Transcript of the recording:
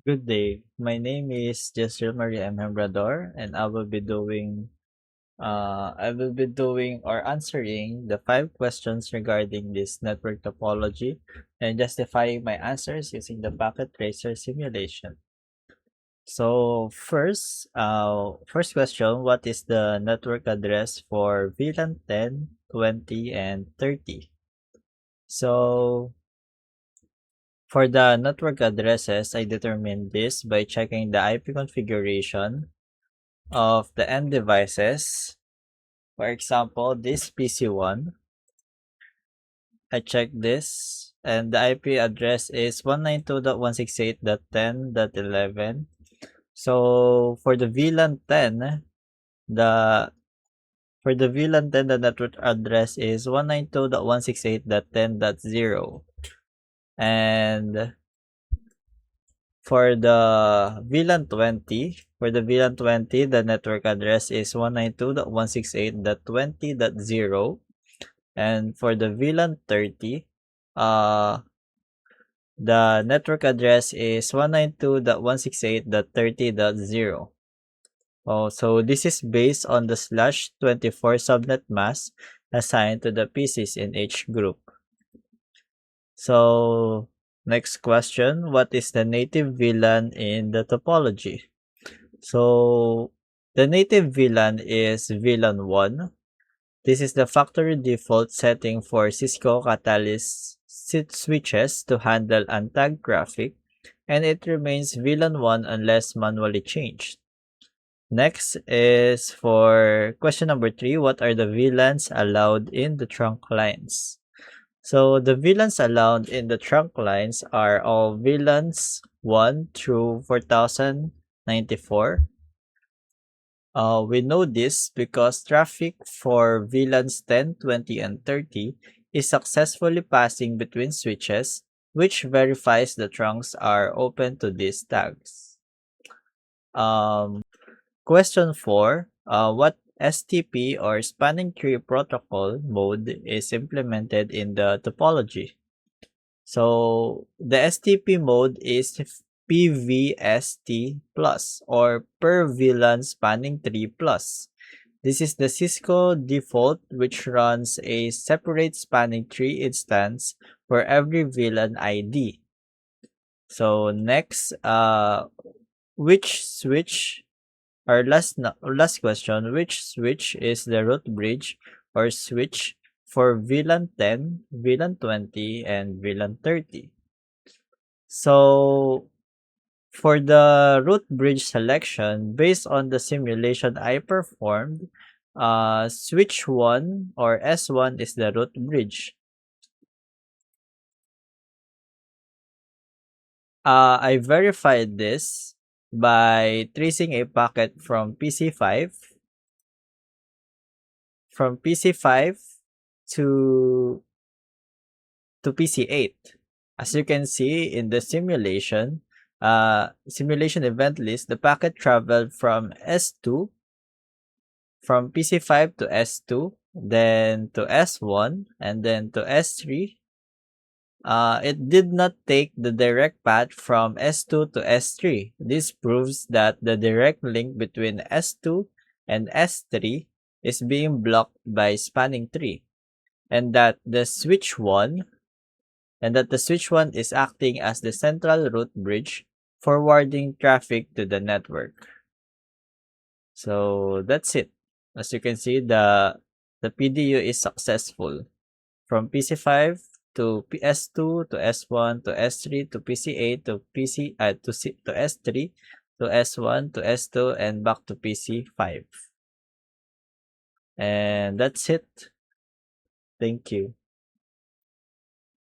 Good day. My name is Jesril Maria M. Hembrador, and I will be doing or answering the 5 questions regarding this network topology and justifying my answers using the packet tracer simulation. So first question, what is the network address for VLAN 10, 20, and 30? So for the network addresses, I determined this by checking the IP configuration of the end devices. For example, this PC1, I checked this and the IP address is 192.168.10.11. So for the VLAN 10, the the network address is 192.168.10.0. And for the VLAN 20, the network address is 192.168.20.0. And for the VLAN 30, the network address is 192.168.30.0. Oh, so this is based on the /24 subnet mask assigned to the PCs in each group. So next question, what is the native VLAN in the topology? So the native VLAN is VLAN 1. This is the factory default setting for Cisco Catalyst switches to handle untagged traffic, and it remains VLAN 1 unless manually changed. Next is for question number 3, what are the VLANs allowed in the trunk lines? So the VLANs allowed in the trunk lines are all VLANs 1 through 4094. We know this because traffic for VLANs 10, 20, and 30 is successfully passing between switches, which verifies the trunks are open to these tags. Question 4. What STP or spanning tree protocol mode is implemented in the topology? So the STP mode is PVST plus or per VLAN spanning tree plus. This is the Cisco default, which runs a separate spanning tree instance for every VLAN ID. So next, which switch, our last question, which switch is the root bridge or switch for VLAN 10, VLAN 20, and VLAN 30? So for the root bridge selection, based on the simulation I performed, switch 1 or S1 is the root bridge. I verified this by tracing a packet from PC5 to PC8. As you can see in the simulation event list, the packet traveled from S2, from PC5 to S2, then to S1, and then to S3. It did not take the direct path from S2 to S3. This proves that the direct link between S2 and S3 is being blocked by spanning tree, and that the switch 1 is acting as the central root bridge, forwarding traffic to the network. So that's it. As you can see, the PDU is successful from PC5 to PS2 to S1 to S3 to PC8 to to S3 to S1 to S2 and back to PC5. And that's it. Thank you.